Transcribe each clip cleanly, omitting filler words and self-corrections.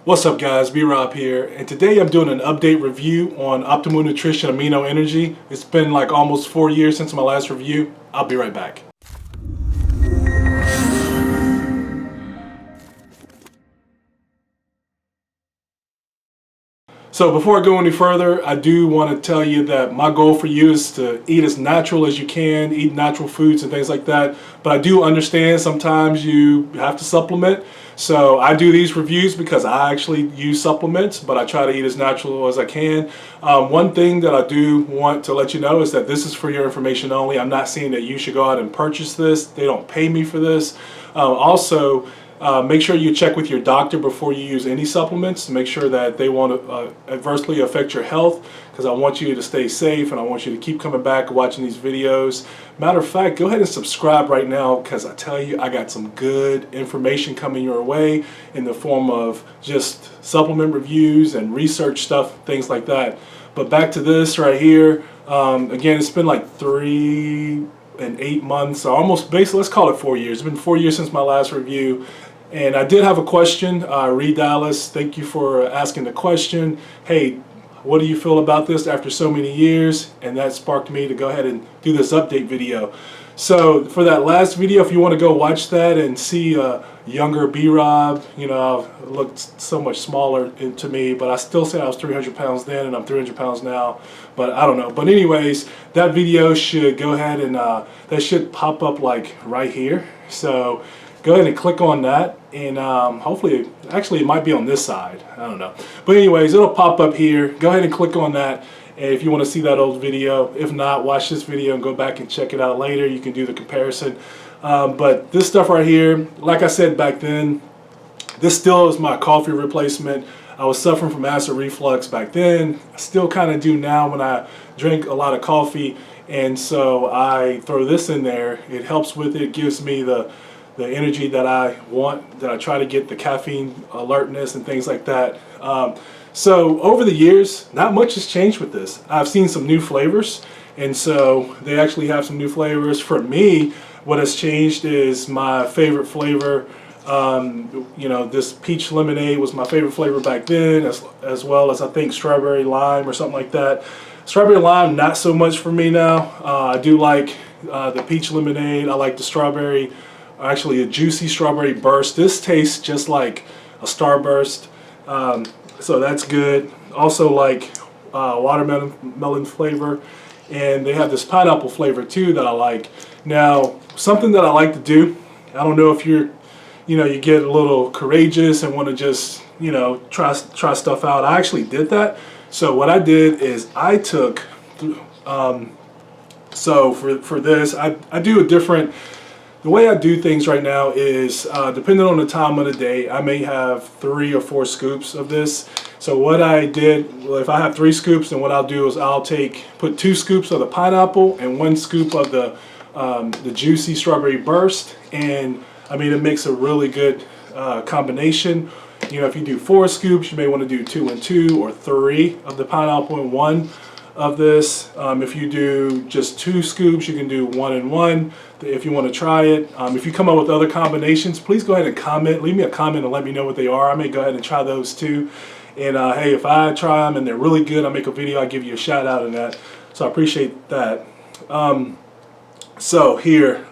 What's up guys, B-Rob here, and today I'm doing an update review on Optimum Nutrition Amino Energy. It's been like almost 4 years since my last review. I'll be right back. So before I go any further, I do want to tell you that my goal for you is to eat as natural as you can, eat natural foods and things like that. But I do understand sometimes you have to supplement. So I do these reviews because I actually use supplements, but I try to eat as natural as I can. One thing that I do want to let you know is that this is for your information only. I'm not saying that you should go out and purchase this. They don't pay me for this. Make sure you check with your doctor before you use any supplements to make sure that they won't adversely affect your health, because I want you to stay safe and I want you to keep coming back watching these videos. Matter of fact, go ahead and subscribe right now, because I tell you, I got some good information coming your way in the form of just supplement reviews and research stuff, things like that. But back to this right here. Again, it's been like 3 and 8 months, or almost, basically, let's call it 4 years. It's been 4 years since my last review. And I did have a question. Reed Dallas, thank you for asking the question. Hey, what do you feel about this after so many years? And that sparked me to go ahead and do this update video. So for that last video, if you want to go watch that and see a younger B-Rob, you know, I looked so much smaller to me, but I still say I was 300 pounds then and I'm 300 pounds now, but I don't know. But anyways, that video should go ahead and that should pop up like right here. So go ahead and click on that, and hopefully, actually it might be on this side, I don't know. But anyways, it'll pop up here. Go ahead and click on that, and if you want to see that old video. If not, watch this video and go back and check it out later. You can do the comparison. But this stuff right here, like I said back then, this still is my coffee replacement. I was suffering from acid reflux back then. I still kind of do now when I drink a lot of coffee, and so I throw this in there. It helps with it, gives me the energy that I want, that I try to get the caffeine alertness and things like that. So over the years, not much has changed with this. I've seen some new flavors, and so they actually have some new flavors. For me, what has changed is my favorite flavor. You know, this peach lemonade was my favorite flavor back then, as well as I think strawberry lime or something like that. Strawberry lime, not so much for me now. I do like the peach lemonade. I like the strawberry, actually a juicy strawberry burst. This tastes just like a Starburst, so that's good. Also like watermelon flavor, and they have this pineapple flavor too that I like. Now, something that I like to do, I don't know if you get a little courageous and want to just, try stuff out. I actually did that. So what I did is I took, so for this, I do a different. The way I do things right now is, depending on the time of the day, I may have 3 or 4 scoops of this. So what I did, well, if I have 3 scoops, then what I'll do is I'll put 2 scoops of the pineapple and 1 scoop of the juicy strawberry burst, and I mean, it makes a really good combination. If you do 4 scoops, you may want to do 2 and 2, or 3 of the pineapple and 1 of this. If you do just 2 scoops, you can do 1 and 1 if you want to try it. If you come up with other combinations, please go ahead and comment. Leave me a comment and let me know what they are. I may go ahead and try those too. And hey, if I try them and they're really good, I'll make a video. I'll give you a shout out in that. So I appreciate that. So here,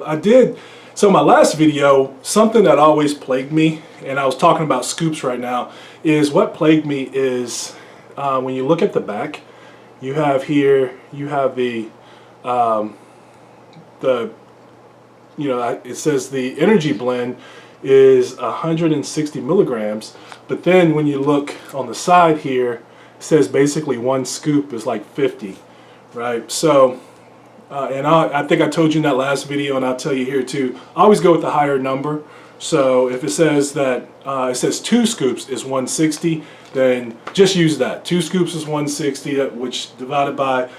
so my last video, something that always plagued me, and I was talking about scoops right now, is what plagued me is when you look at the back, you have here, you have it says the energy blend is 160 milligrams, but then when you look on the side here, it says basically 1 scoop is like 50, right? So, and I think I told you in that last video, and I'll tell you here too, I always go with the higher number. So if it says that, it says 2 scoops is 160, then just use that. 2 scoops is 160, which divided by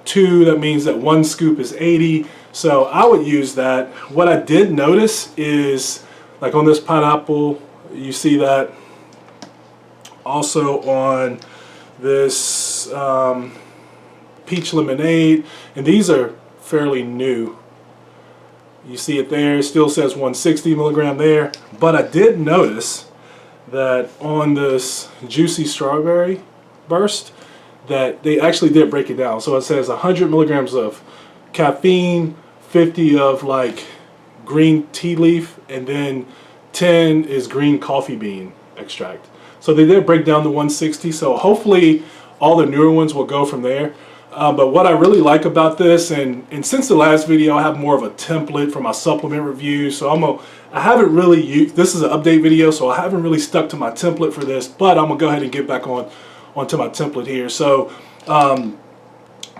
2, that means that 1 scoop is 80. So I would use that. What I did notice is, like on this pineapple, you see that. Also on this peach lemonade, and these are fairly new. You see it there, it still says 160 milligram there, but I did notice that on this juicy strawberry burst, that they actually did break it down. So it says 100 milligrams of caffeine, 50 of like green tea leaf, and then 10 is green coffee bean extract. So they did break down the 160. So hopefully all the newer ones will go from there. But what I really like about this, and since the last video, I have more of a template for my supplement review. So I haven't really used, this is an update video, so I haven't really stuck to my template for this, but I'm gonna go ahead and get back onto my template here. So,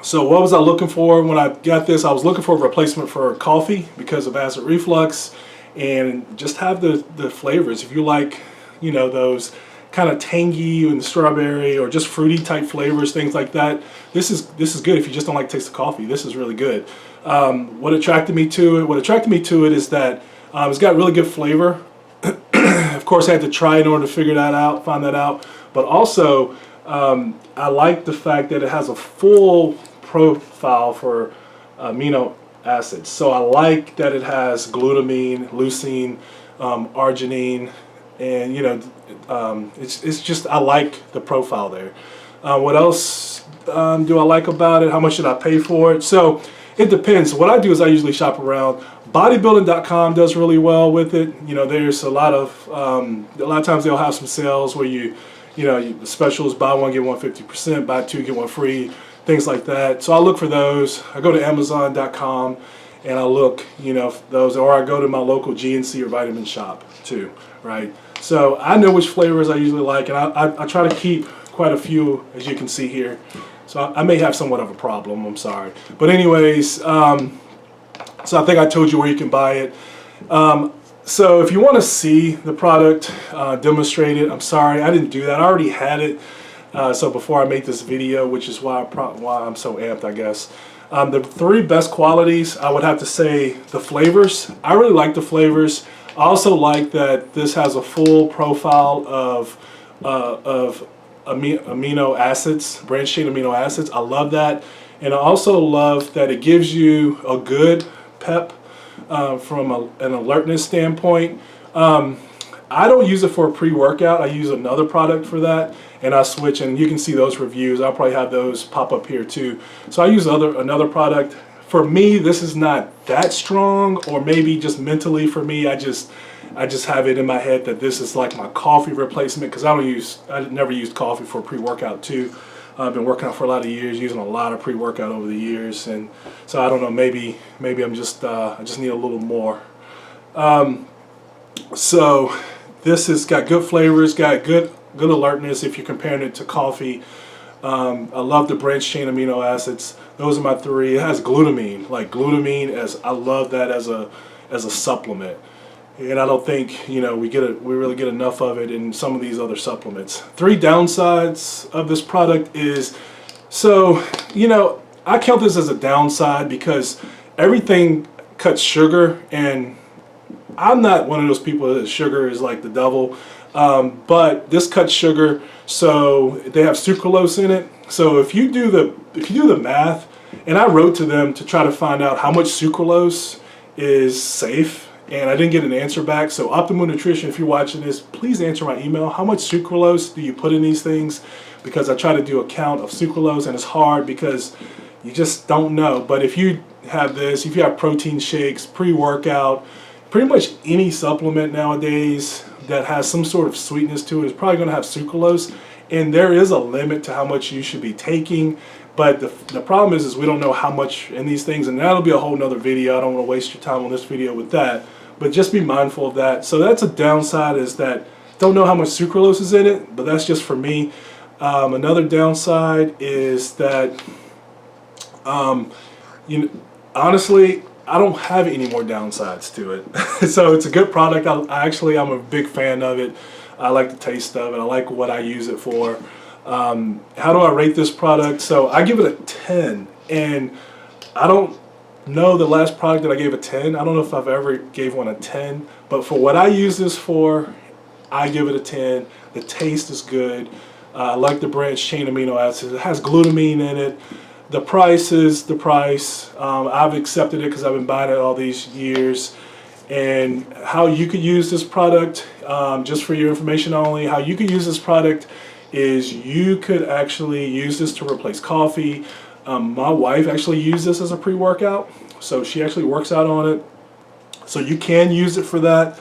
so what was I looking for when I got this? I was looking for a replacement for coffee because of acid reflux, and just have the flavors. If you like, you know, those kind of tangy and strawberry or just fruity type flavors, things like that, this is good. If you just don't like the taste of coffee, this is really good. What attracted me to it is that it's got really good flavor. Of course, I had to try in order to figure that out, find that out. But also, I like the fact that it has a full profile for amino acids. So I like that it has glutamine, leucine, arginine, and you know, it's just, I like the profile there. What else do I like about it? How much should I pay for it? So it depends. What I do is I usually shop around. Bodybuilding.com does really well with it. You know, there's a lot of times they'll have some sales where you know, the specials, buy one get one 50%, buy two get one free, things like that. So I look for those. I go to Amazon.com and I look, you know, those, or I go to my local GNC or vitamin shop too, right? So I know which flavors I usually like, and I try to keep quite a few, as you can see here. So I may have somewhat of a problem, I'm sorry. But anyways, so I think I told you where you can buy it. So if you want to see the product demonstrated, I'm sorry, I didn't do that. I already had it. So before I make this video, which is why I'm so amped, I guess. The three best qualities, I would have to say the flavors. I really like the flavors. I also like that this has a full profile of amino acids, branched chain amino acids. I love that. And I also love that it gives you a good pep from an alertness standpoint. I don't use it for a pre-workout. I use another product for that, and I switch, and you can see those reviews. I'll probably have those pop up here too. So I use another product. For me, this is not that strong, or maybe just mentally for me, I just have it in my head that this is like my coffee replacement, because I never used coffee for pre-workout too. I've been working out for a lot of years, using a lot of pre-workout over the years, and so I don't know, maybe I'm just I just need a little more. So this has got good flavors, got good alertness if you're comparing it to coffee. I love the branched chain amino acids. Those are my three. It has glutamine, I love that as a supplement. And I don't think, you know, we really get enough of it in some of these other supplements. Three downsides of this product is, so, you know, I count this as a downside because everything cuts sugar, and I'm not one of those people that sugar is like the devil. But this cuts sugar, so they have sucralose in it. So if you do the math, and I wrote to them to try to find out how much sucralose is safe, and I didn't get an answer back. So Optimum Nutrition, if you're watching this, please answer my email. How much sucralose do you put in these things? Because I try to do a count of sucralose, and it's hard because you just don't know. But if you have this, if you have protein shakes, pre-workout, pretty much any supplement nowadays that has some sort of sweetness to it is probably going to have sucralose. And there is a limit to how much you should be taking. But the problem is we don't know how much in these things, and that'll be a whole nother video. I don't want to waste your time on this video with that. But just be mindful of that. So that's a downside, is that don't know how much sucralose is in it, but that's just for me. Another downside is that, you know, honestly, I don't have any more downsides to it. So it's a good product. I'm a big fan of it. I like the taste of it. I like what I use it for. How do I rate this product? So I give it a 10, and I don't know the last product that I gave a 10. I don't know if I've ever gave one a 10, but for what I use this for, I give it a 10. The taste is good. I like the branched chain amino acids. It has glutamine in it. The price is the price. I've accepted it because I've been buying it all these years. And how you could use this product, just for your information only, how you could use this product is you could actually use this to replace coffee. My wife actually used this as a pre-workout, so she actually works out on it. So you can use it for that.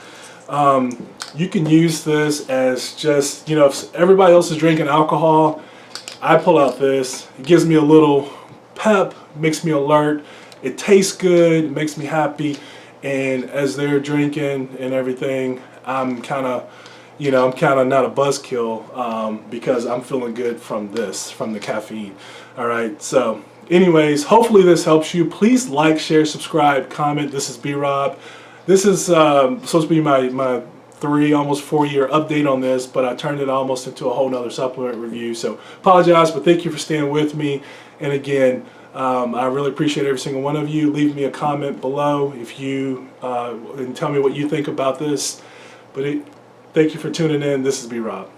You can use this as just, if everybody else is drinking alcohol, I pull out this. It gives me a little pep, makes me alert. It tastes good, it makes me happy. And as they're drinking and everything, I'm kind of not a buzzkill, because I'm feeling good from the caffeine. All right. So anyways, hopefully this helps you. Please like, share, subscribe, comment. This is B-Rob. This is supposed to be my almost 4-year update on this, but I turned it almost into a whole nother supplement review. So apologize, but thank you for staying with me. And again, I really appreciate every single one of you. Leave me a comment below if you and tell me what you think about this. But thank you for tuning in. This is B-Rob.